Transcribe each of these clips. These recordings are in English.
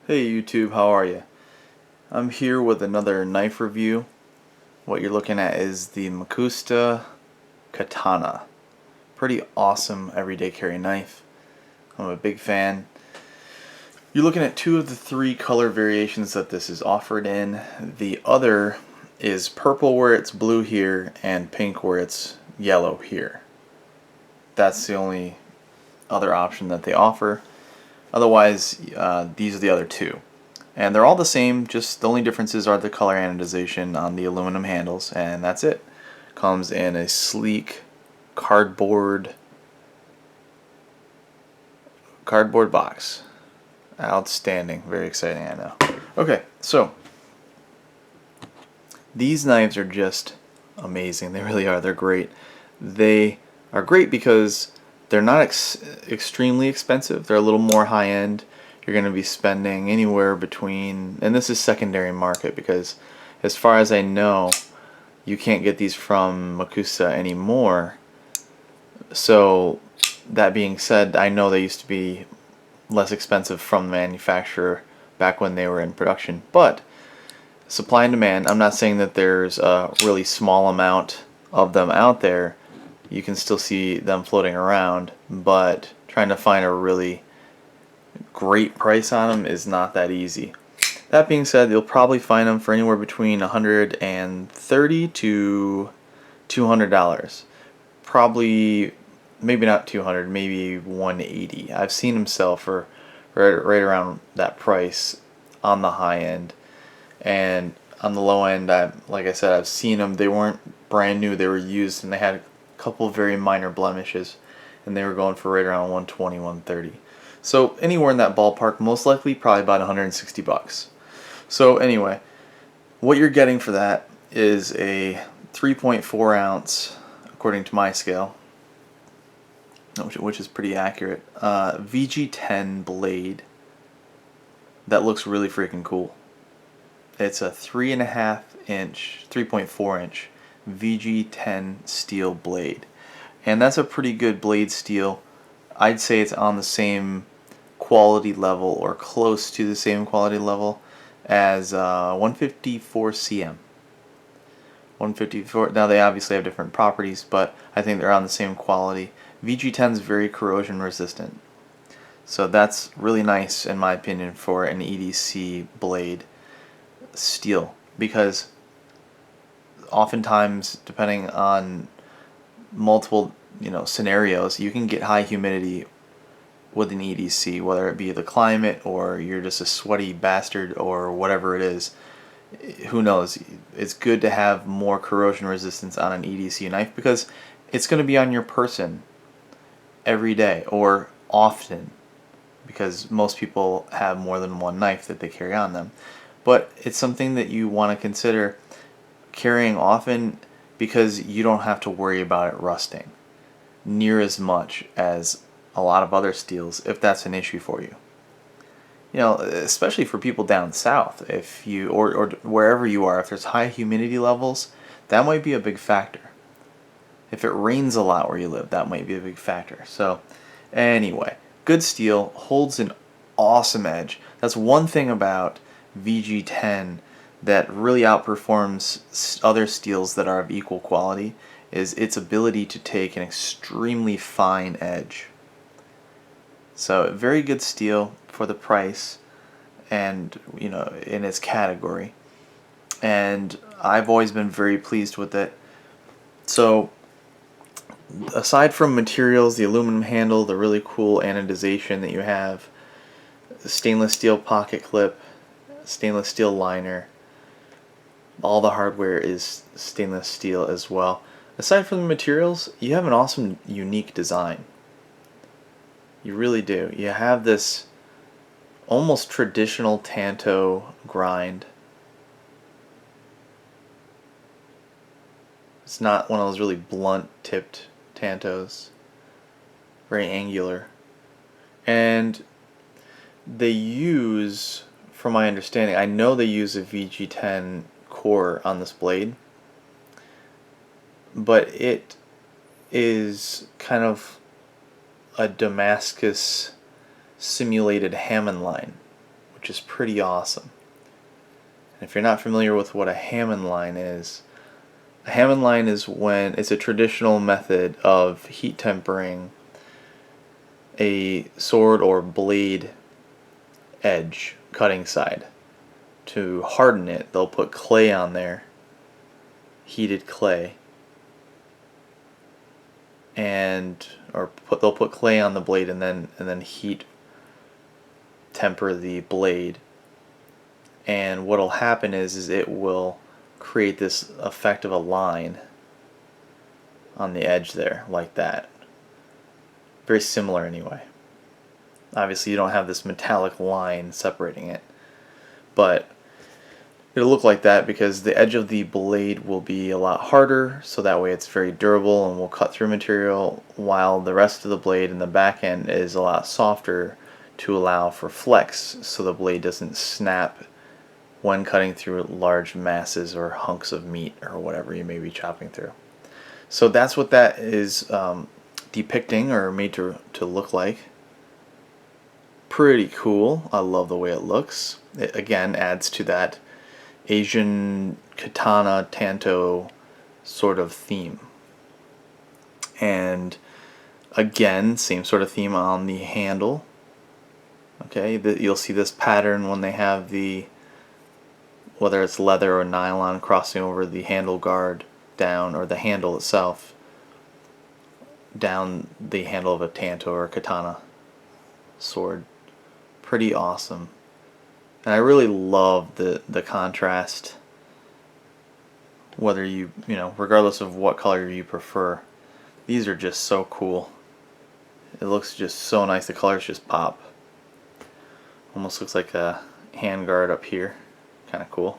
Hey YouTube, how are you? I'm here with another knife review. What you're looking at is the Mcusta Katana. Pretty awesome everyday carry knife. I'm a big fan. You're looking at two of the three color variations that this is offered in. The other is purple where it's blue here and pink where it's yellow here. That's the only other option that they offer. Otherwise, these are the other two. And they're all the same, just the only differences are the color anodization on the aluminum handles, and that's it. Comes in a sleek cardboard box. Outstanding, very exciting, I know. Okay, so these knives are just amazing. They really are. They're great. They are great because they're not extremely expensive. They're a little more high end. You're going to be spending anywhere between, and this is secondary market because as far as I know, you can't get these from Mcusta anymore. So that being said, I know they used to be less expensive from the manufacturer back when they were in production. But supply and demand, I'm not saying that there's a really small amount of them out there. You can still see them floating around, but trying to find a really great price on them is not that easy. That being said, you'll probably find them for anywhere between $130 to $200. Probably, maybe not 200, maybe 180. I've seen them sell for right around that price on the high end, and on the low end, like I said, I've seen them. They weren't brand new; they were used, and they had a couple very minor blemishes, and they were going for right around 120, 130. So anywhere in that ballpark, most likely probably about 160 bucks. So anyway, what you're getting for that is a 3.4 ounce, according to my scale, which is pretty accurate, VG10 blade that looks really freaking cool. It's a 3.4 inch VG10 steel blade, and that's a pretty good blade steel. I'd say it's on the same quality level or close to the same quality level as 154 CM. 154. Now they obviously have different properties, but I think they're on the same quality. VG10 is very corrosion resistant, so that's really nice in my opinion for an EDC blade steel, because oftentimes, depending on multiple scenarios, you can get high humidity with an EDC, whether it be the climate or you're just a sweaty bastard or whatever it is. Who knows? It's good to have more corrosion resistance on an EDC knife because it's going to be on your person every day or often, because most people have more than one knife that they carry on them. But it's something that you want to consider carrying often, because you don't have to worry about it rusting near as much as a lot of other steels if that's an issue for you. Especially for people down south, if you or wherever you are, if there's high humidity levels, that might be a big factor. If it rains a lot where you live, that might be a big factor. So anyway, good steel, holds an awesome edge. That's one thing about VG10 that really outperforms other steels that are of equal quality, is its ability to take an extremely fine edge. So very good steel for the price, and in its category, and I've always been very pleased with it. So aside from materials, the aluminum handle, the really cool anodization that you have, the stainless steel pocket clip, stainless steel liner, all the hardware is stainless steel as well. Aside from the materials, you have an awesome, unique design. You really do. You have this almost traditional tanto grind. It's not one of those really blunt tipped tantos. Very angular. And they use, from my understanding, I know they use a VG10 core on this blade, but it is kind of a Damascus simulated Hammond line, which is pretty awesome. And if you're not familiar with what a Hammond line is, a Hammond line is when it's a traditional method of heat tempering a sword or blade edge, cutting side. To harden it, they'll put clay on there, heated clay, and they'll put clay on the blade and then heat temper the blade. And what'll happen is it will create this effect of a line on the edge there, like that. Very similar anyway. Obviously you don't have this metallic line separating it, but it'll look like that because the edge of the blade will be a lot harder, so that way it's very durable and will cut through material, while the rest of the blade in the back end is a lot softer to allow for flex, so the blade doesn't snap when cutting through large masses or hunks of meat or whatever you may be chopping through. So that's what that is depicting or made to look like. Pretty cool. I love the way it looks. It again adds to that Asian katana tanto sort of theme. And again, same sort of theme on the handle. Okay, you'll see this pattern when they have whether it's leather or nylon crossing over the handle guard down, or the handle itself down the handle of a tanto or a katana sword. Pretty awesome. And I really love the contrast, whether regardless of what color you prefer. These are just so cool. It looks just so nice. The colors just pop. Almost looks like a handguard up here. Kind of cool.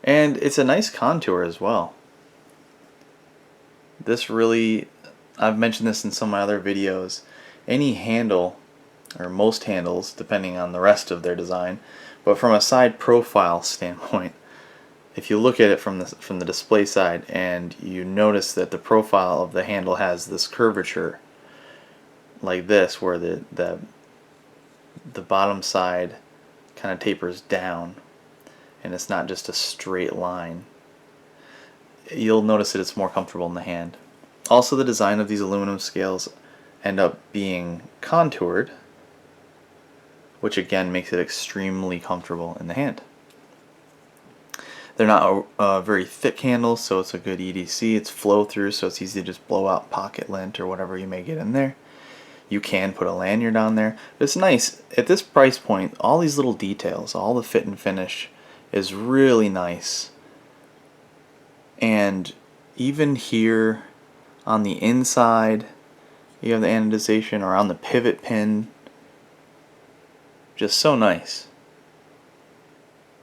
And it's a nice contour as well. This really, I've mentioned this in some of my other videos, any handle, or most handles, depending on the rest of their design, but from a side profile standpoint, if you look at it from the display side and you notice that the profile of the handle has this curvature like this, where the bottom side kind of tapers down and it's not just a straight line, you'll notice that it's more comfortable in the hand. Also, the design of these aluminum scales end up being contoured, which again makes it extremely comfortable in the hand. They're not very thick handles, so it's a good EDC. It's flow through, so it's easy to just blow out pocket lint or whatever you may get in there. You can put a lanyard on there. But it's nice. At this price point, all these little details, all the fit and finish is really nice. And even here on the inside, you have the anodization around the pivot pin. Just so nice.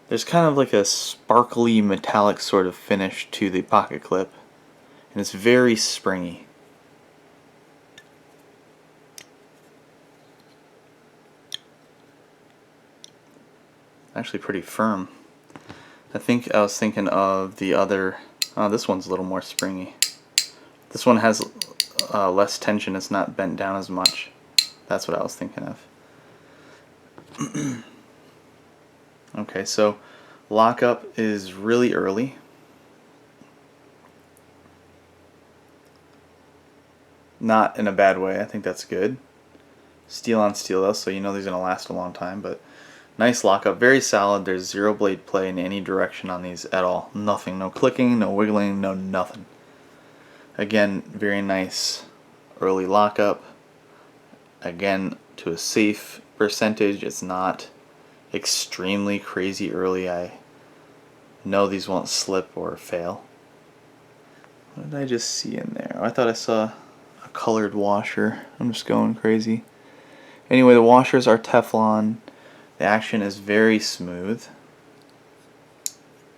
There's kind of like a sparkly metallic sort of finish to the pocket clip, and it's very springy. Actually pretty firm. I was thinking of the other, this one's a little more springy. This one has less tension, it's not bent down as much. That's what I was thinking of. Okay, so lockup is really early. Not in a bad way, I think that's good. Steel on steel though, so you know these are going to last a long time, but nice lockup, very solid. There's zero blade play in any direction on these at all. Nothing, no clicking, no wiggling, no nothing. Again, very nice early lockup. Again, to a safe percentage, it's not extremely crazy early. I know these won't slip or fail. What did I just see in there? Oh, I thought I saw a colored washer. I'm just going crazy. Anyway, the washers are Teflon. The action is very smooth.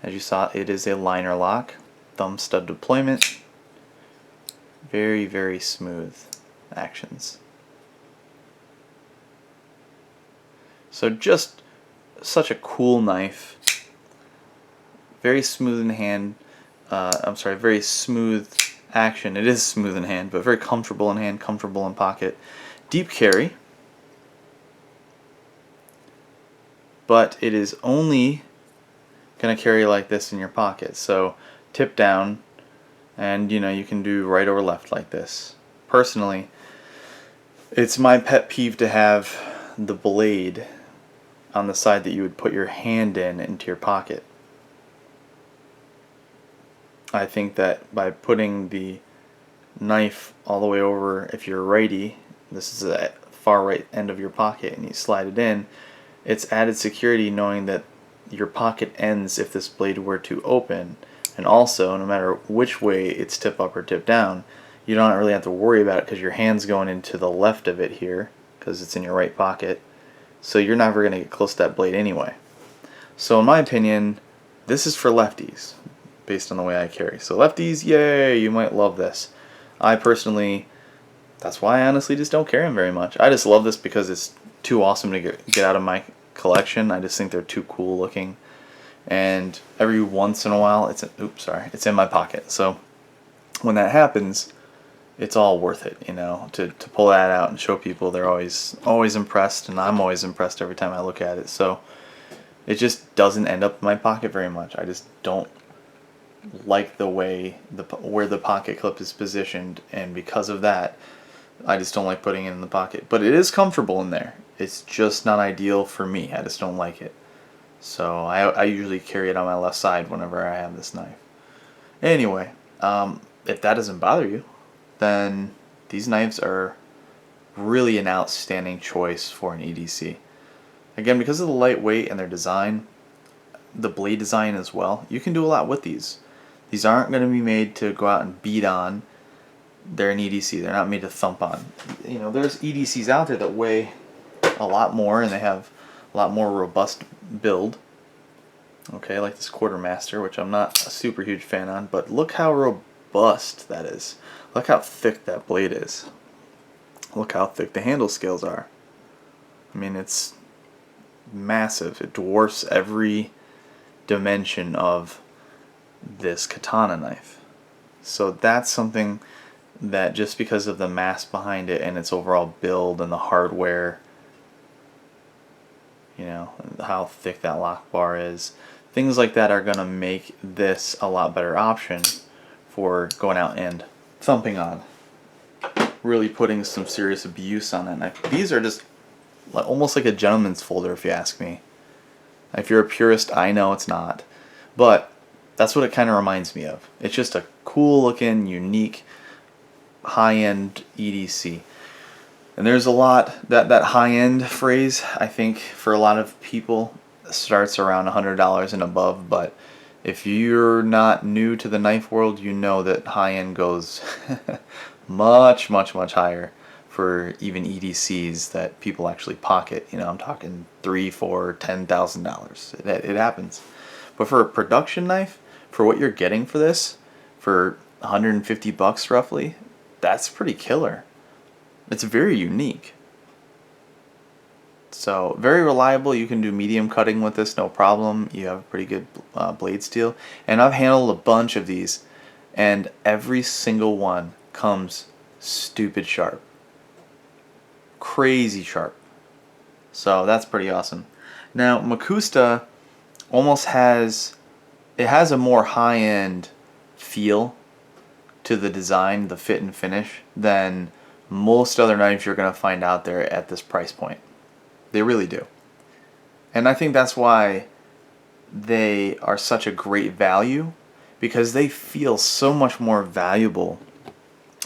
As you saw, it is a liner lock. Thumb stud deployment. Very, very smooth actions. So just such a cool knife. Very smooth in hand. Very smooth action. It is smooth in hand, but very comfortable in hand, comfortable in pocket. Deep carry. but it is only going to carry like this in your pocket. So tip down, and you can do right or left like this. Personally, it's my pet peeve to have the blade on the side that you would put your hand in into your pocket. I think that by putting the knife all the way over, if you're righty, this is the far right end of your pocket, and you slide it in, it's added security knowing that your pocket ends if this blade were to open. And also, no matter which way it's tip up or tip down, you don't really have to worry about it because your hand's going into the left of it here because it's in your right pocket. So you're never going to get close to that blade anyway. So in my opinion, this is for lefties based on the way I carry. So lefties, yay, you might love this. I personally, that's why I honestly just don't carry them very much. I just love this because it's too awesome to get out of my collection. I just think they're too cool looking. And every once in a while, it's in my pocket. So when that happens, it's all worth it, to pull that out and show people. They're always impressed, and I'm always impressed every time I look at it. So it just doesn't end up in my pocket very much. I just don't like the way where the pocket clip is positioned, and because of that, I just don't like putting it in the pocket. But it is comfortable in there. It's just not ideal for me. I just don't like it. So I usually carry it on my left side whenever I have this knife. Anyway, if that doesn't bother you, then these knives are really an outstanding choice for an EDC. Again, because of the lightweight and their design, the blade design as well, you can do a lot with these. These aren't going to be made to go out and beat on. They're an EDC. They're not made to thump on. There's EDCs out there that weigh a lot more and they have a lot more robust build. Okay, like this Quartermaster, which I'm not a super huge fan on, but look how robust that is. Look how thick that blade is. Look how thick the handle scales are. I mean, it's massive. It dwarfs every dimension of this Katana knife. So that's something that, just because of the mass behind it and its overall build and the hardware, how thick that lock bar is, things like that are going to make this a lot better option for going out and thumping on. Really putting some serious abuse on that knife. These are just almost like a gentleman's folder, if you ask me. If you're a purist, I know it's not. But that's what it kind of reminds me of. It's just a cool looking, unique, high-end EDC. And there's a lot, that high-end phrase, I think, for a lot of people, starts around $100 and above. But if you're not new to the knife world, you know that high-end goes much, much, much higher for even EDCs that people actually pocket. I'm talking $3, $4, $10,000. It happens. But for a production knife, for what you're getting for this, for $150 roughly, that's pretty killer. It's very unique. So very reliable. You can do medium cutting with this, no problem. You have pretty good blade steel. And I've handled a bunch of these, and every single one comes stupid sharp. Crazy sharp. So that's pretty awesome. Now Mcusta almost has a more high-end feel to the design, the fit and finish, than most other knives you're going to find out there at this price point. They really do. And I think that's why they are such a great value, because they feel so much more valuable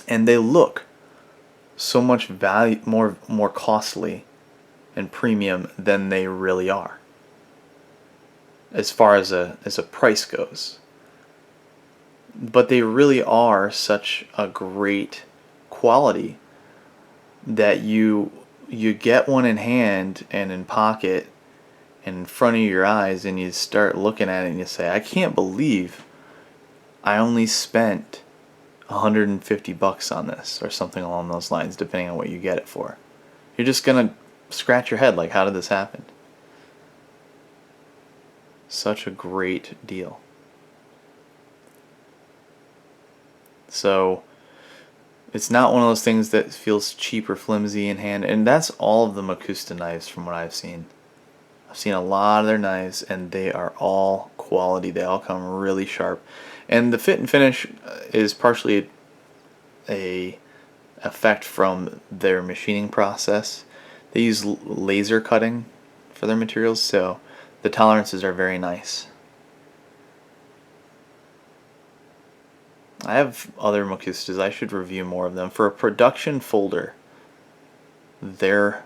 and they look so much more costly and premium than they really are, as far as a price goes. But they really are such a great quality that you get one in hand and in pocket and in front of your eyes, and you start looking at it and you say, I can't believe I only spent $150 on this, or something along those lines, depending on what you get it for. You're just gonna scratch your head like, how did this happen? Such a great deal. So it's not one of those things that feels cheap or flimsy in hand, and that's all of the Mcusta knives from what I've seen. I've seen a lot of their knives, and they are all quality. They all come really sharp. And the fit and finish is partially a effect from their machining process. They use laser cutting for their materials, so the tolerances are very nice. I have other Mcustas. I should review more of them. For a production folder, they're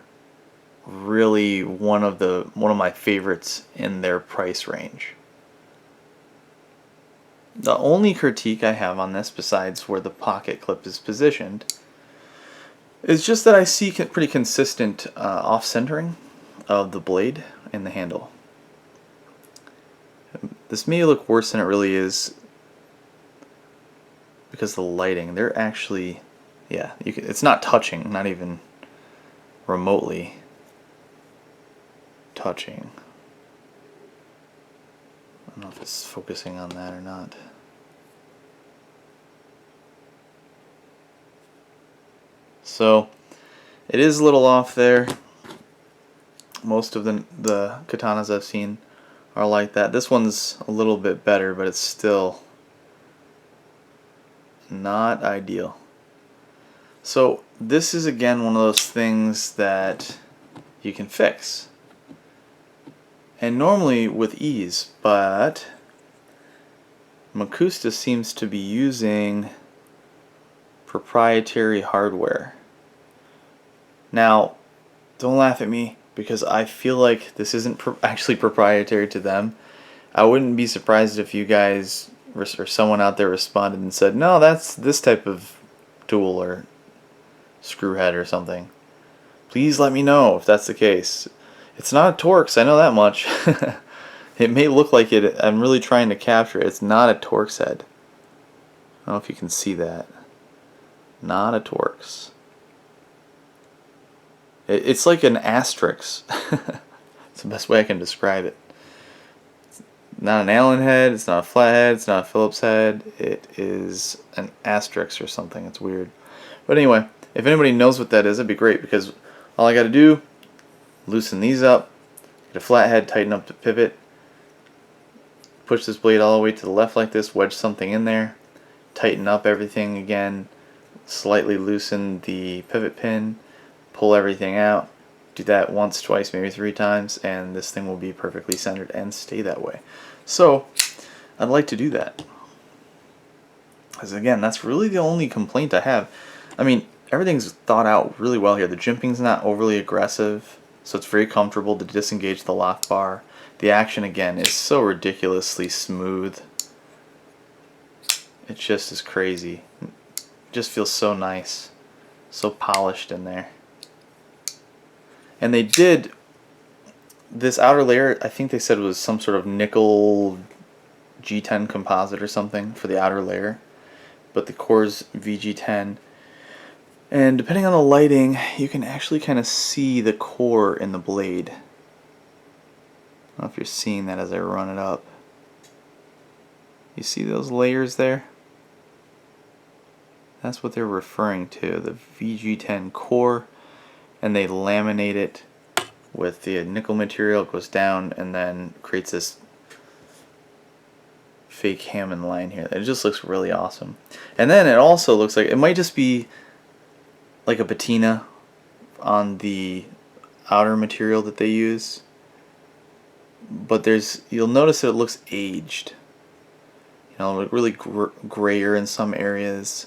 really one of my favorites in their price range. The only critique I have on this, besides where the pocket clip is positioned, is just that I see pretty consistent off-centering of the blade and the handle. This may look worse than it really is because of the lighting. They're actually, yeah, it's not touching, not even remotely touching. I don't know if it's focusing on that or not. So it is a little off there. Most of the katanas I've seen are like that. This one's a little bit better, but it's still not ideal. So this is again one of those things that you can fix, and normally with ease, but Mcusta seems to be using proprietary hardware. Now, don't laugh at me, because I feel like this isn't actually proprietary to them. I wouldn't be surprised if you guys or someone out there responded and said, no, that's this type of tool or screw head or something. Please let me know if that's the case. It's not a Torx, I know that much. It may look like it. I'm really trying to capture it. It's not a Torx head. I don't know if you can see that. Not a Torx. It's like an asterisk. It's the best way I can describe it. It's not an Allen head, it's not a flat head, it's not a Phillips head. It is an asterisk or something. It's weird. But anyway, if anybody knows what that is, that'd be great, because all I got to do, loosen these up, get a flat head, tighten up the pivot, push this blade all the way to the left like this, wedge something in there, tighten up everything again, slightly loosen the pivot pin, pull everything out, do that once, twice, maybe 3 times, and this thing will be perfectly centered and stay that way. So I'd like to do that, because again, that's really the only complaint I have. I mean, everything's thought out really well here. The jimping's not overly aggressive, so it's very comfortable to disengage the lock bar. The action, again, is so ridiculously smooth. It just is crazy. It just feels so nice, so polished in there. And they did this outer layer, I think they said it was some sort of nickel G10 composite or something for the outer layer, but the core's VG10. And depending on the lighting, you can actually kind of see the core in the blade. I don't know if you're seeing that as I run it up. You see those layers there? That's what they're referring to, the VG10 core, and they laminate it with the nickel material. It goes down and then creates this fake Hammond line here. It just looks really awesome. And then it also looks like it might just be like a patina on the outer material that they use, but you'll notice that it looks aged. You know, like really grayer in some areas,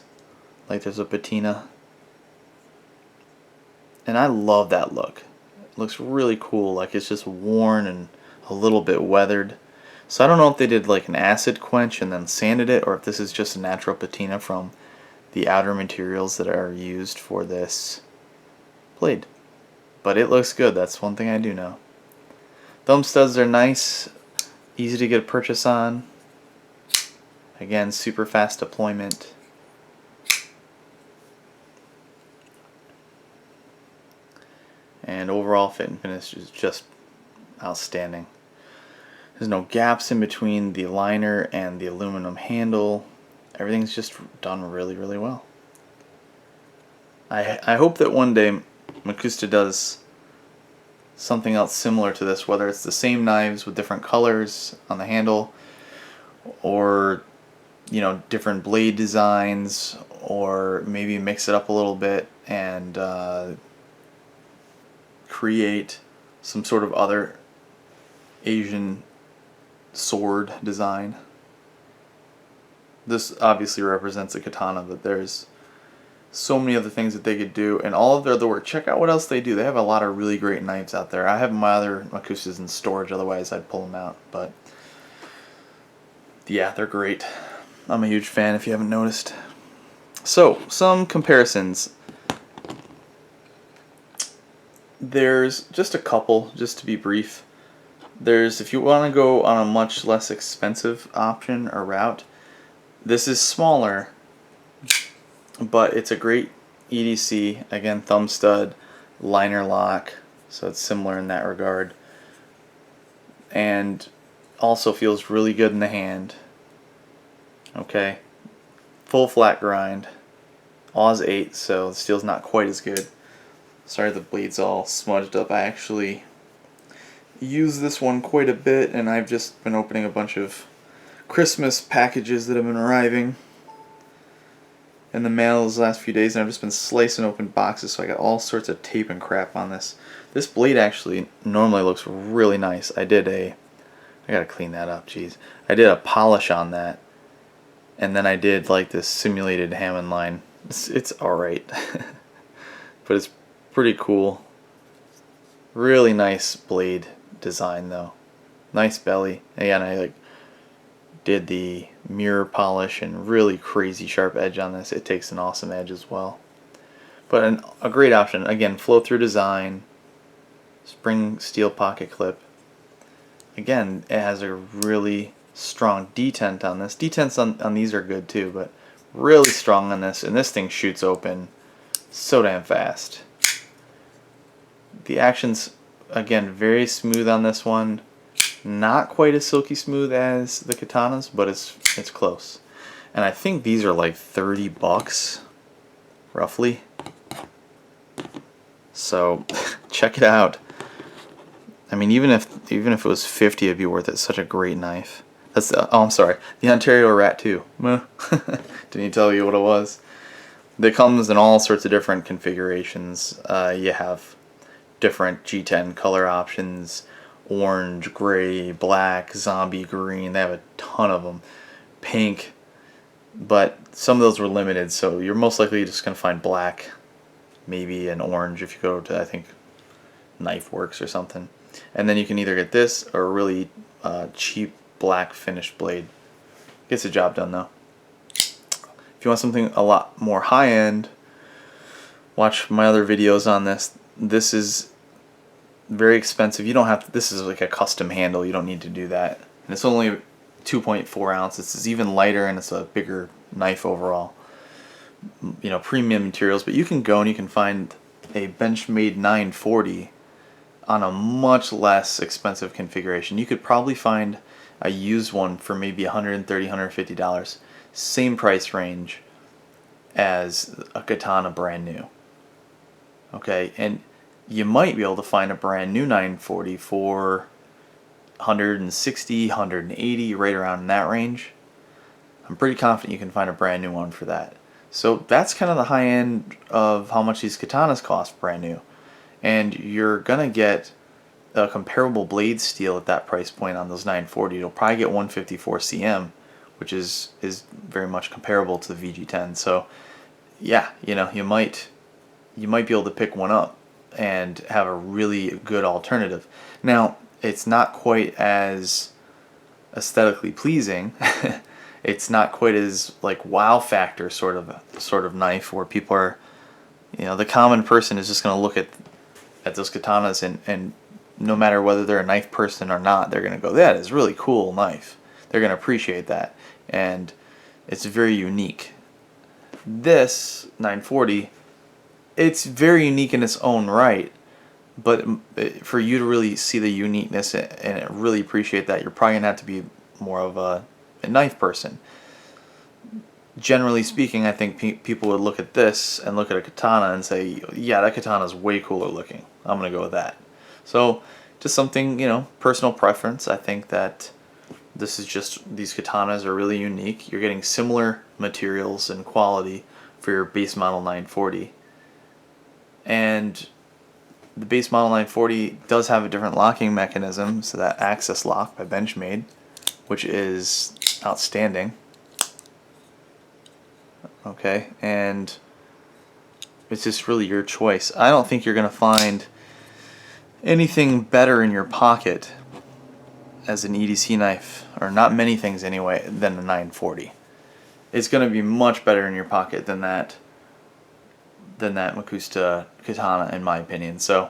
like there's a patina. And I love that look. It looks really cool, like it's just worn and a little bit weathered. So I don't know if they did like an acid quench and then sanded it, or if this is just a natural patina from the outer materials that are used for this blade. But it looks good, that's one thing I do know. Thumb studs are nice, easy to get a purchase on. Again, super fast deployment. And overall fit and finish is just outstanding. There's no gaps in between the liner and the aluminum handle. Everything's just done really, really well. I hope that one day Mcusta does something else similar to this, whether it's the same knives with different colors on the handle, or different blade designs, or maybe mix it up a little bit and create some sort of other Asian sword design. This obviously represents a katana, but there's so many other things that they could do, and all of their other work. Check out what else they do. They have a lot of really great knives out there. I have my other Mcustas in storage, otherwise I'd pull them out. But yeah, they're great. I'm a huge fan if you haven't noticed. So, some comparisons. There's just a couple, just to be brief. There's, if you want to go on a much less expensive option or route, this is smaller, but it's a great EDC. Again, thumb stud, liner lock, so it's similar in that regard. And also feels really good in the hand. Okay, full flat grind. Oz 8, so the steel's not quite as good. Sorry the blade's all smudged up. I actually use this one quite a bit, and I've just been opening a bunch of Christmas packages that have been arriving in the mail these last few days, and I've just been slicing open boxes, so I got all sorts of tape and crap on this. This blade actually normally looks really nice. I gotta clean that up, jeez. I did a polish on that, and then I did like this simulated Hammond line. It's alright, but it's pretty cool. Really nice blade design though. Nice belly. Again, I did the mirror polish and really crazy sharp edge on this. It takes an awesome edge as well. But a great option. Again, flow through design, spring steel pocket clip. Again, it has a really strong detent on this. Detents on these are good too, but really strong on this, and this thing shoots open so damn fast. The action's, again, very smooth on this one. Not quite as silky smooth as the katanas, but it's close. And I think these are like $30 roughly. So check it out. I mean, even if it was 50, it'd be worth it. It's such a great knife. That's oh, I'm sorry. The Ontario Rat 2. Didn't even tell you what it was. It comes in all sorts of different configurations. You have different G10 color options: orange, gray, black, zombie green. They have a ton of them. Pink, but some of those were limited, so you're most likely just going to find black, maybe an orange if you go to, I think, Knife Works or something. And then you can either get this or a really cheap black finished blade. Gets the job done though. If you want something a lot more high-end, watch my other videos on this. This is very expensive. You don't have to, this is like a custom handle. You don't need to do that. And it's only 2.4 ounces. It's even lighter, and it's a bigger knife overall. Premium materials. But you can go and you can find a Benchmade 940 on a much less expensive configuration. You could probably find a used one for maybe $130, $150. Same price range as a katana brand new. Okay, and you might be able to find a brand new 940 for $160, $180, right around in that range. I'm pretty confident you can find a brand new one for that. So that's kind of the high end of how much these katanas cost brand new. And you're gonna get a comparable blade steel at that price point on those 940. You'll probably get 154 cm, which is very much comparable to the VG10. So yeah, you might be able to pick one up and have a really good alternative. Now, it's not quite as aesthetically pleasing. It's not quite as like wow factor sort of knife where people are, the common person is just going to look at those katanas, and no matter whether they're a knife person or not, they're going to go, that is a really cool knife. They're going to appreciate that, and it's very unique. This 940, it's very unique in its own right, but for you to really see the uniqueness and really appreciate that, you're probably going to have to be more of a knife person. Generally speaking, I think people would look at this and look at a katana and say, yeah, that katana is way cooler looking. I'm going to go with that. So just something, personal preference. I think that this is just, these katanas are really unique. You're getting similar materials and quality for your base model 940. And the base model 940 does have a different locking mechanism, so that access lock by Benchmade, which is outstanding. Okay, and it's just really your choice. I don't think you're going to find anything better in your pocket as an EDC knife, or not many things anyway, than the 940. It's going to be much better in your pocket than that Mcusta Katana, in my opinion. So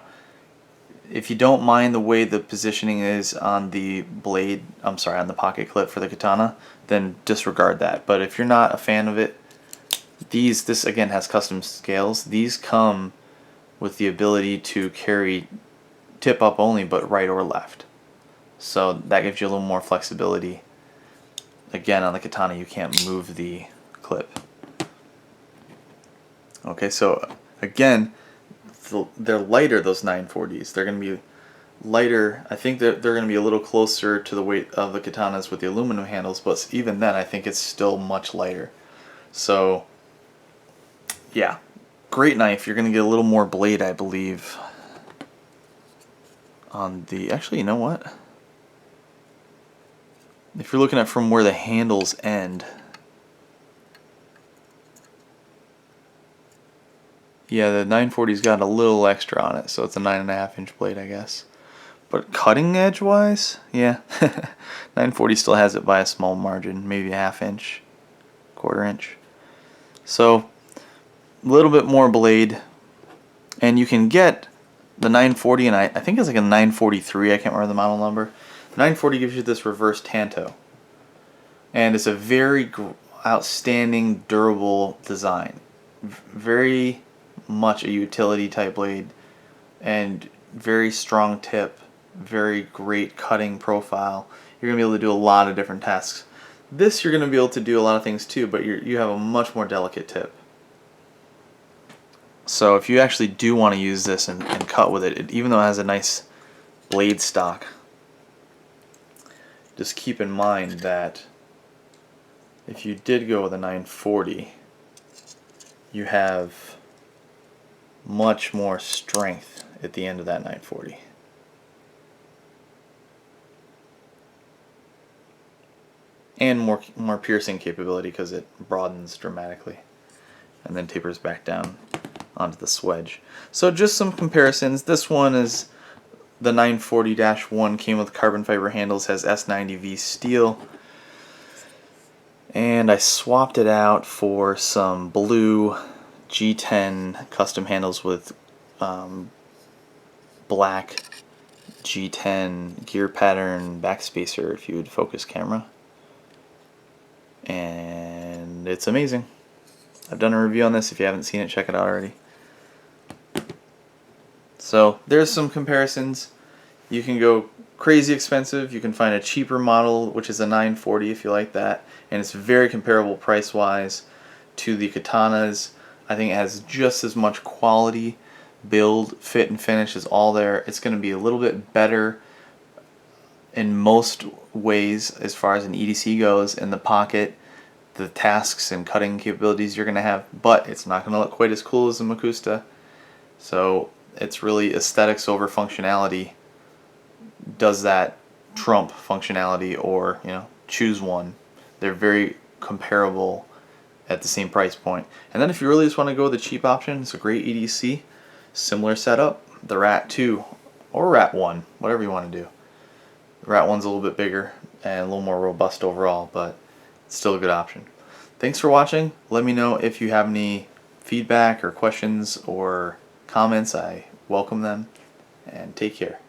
if you don't mind the way the positioning is on the blade, on the pocket clip for the Katana, then disregard that. But if you're not a fan of it, this again has custom scales. These come with the ability to carry tip up only, but right or left. So that gives you a little more flexibility. Again, on the Katana, you can't move the clip. Okay, so again, they're lighter, those 940s. They're going to be lighter. I think that they're going to be a little closer to the weight of the katanas with the aluminum handles, but even then, I think it's still much lighter. So, yeah, great knife. You're going to get a little more blade, I believe, on the... Actually, you know what? If you're looking at from where the handles end, yeah, the 940's got a little extra on it, so it's a 9.5-inch blade, I guess. But cutting edge wise, yeah, 940 still has it by a small margin, maybe a ½ inch, quarter-inch. So a little bit more blade, and you can get the 940, and I think it's like a 943. I can't remember the model number. 940 gives you this reverse tanto, and it's a very outstanding, durable design. Very much a utility type blade, and very strong tip, very great cutting profile. You're going to be able to do a lot of different tasks. This you're going to be able to do a lot of things too, but you have a much more delicate tip. So if you actually do want to use this and cut with it, even though it has a nice blade stock, just keep in mind that if you did go with a 940, you have much more strength at the end of that 940. And more piercing capability because it broadens dramatically and then tapers back down onto the swedge. So just some comparisons. This one is the 940-1, came with carbon fiber handles, has S90V steel, and I swapped it out for some blue G10 custom handles with black G10 gear pattern backspacer, if you would focus camera, and it's amazing. I've done a review on this. If you haven't seen it, check it out already. So there's some comparisons. You can go crazy expensive. You can find a cheaper model, which is a 940 if you like that, and it's very comparable price wise to the katanas. I think it has just as much quality, build, fit, and finish is all there. It's going to be a little bit better in most ways as far as an EDC goes in the pocket, the tasks and cutting capabilities you're going to have, but it's not going to look quite as cool as the Mcusta. So it's really aesthetics over functionality. Does that trump functionality, or choose one? They're very comparable at the same price point. And then if you really just want to go with the cheap option, it's a great EDC, similar setup, the Rat 2 or Rat 1, whatever you want to do. The Rat 1's a little bit bigger and a little more robust overall, but it's still a good option. Thanks for watching. Let me know if you have any feedback or questions or comments. I welcome them, and take care.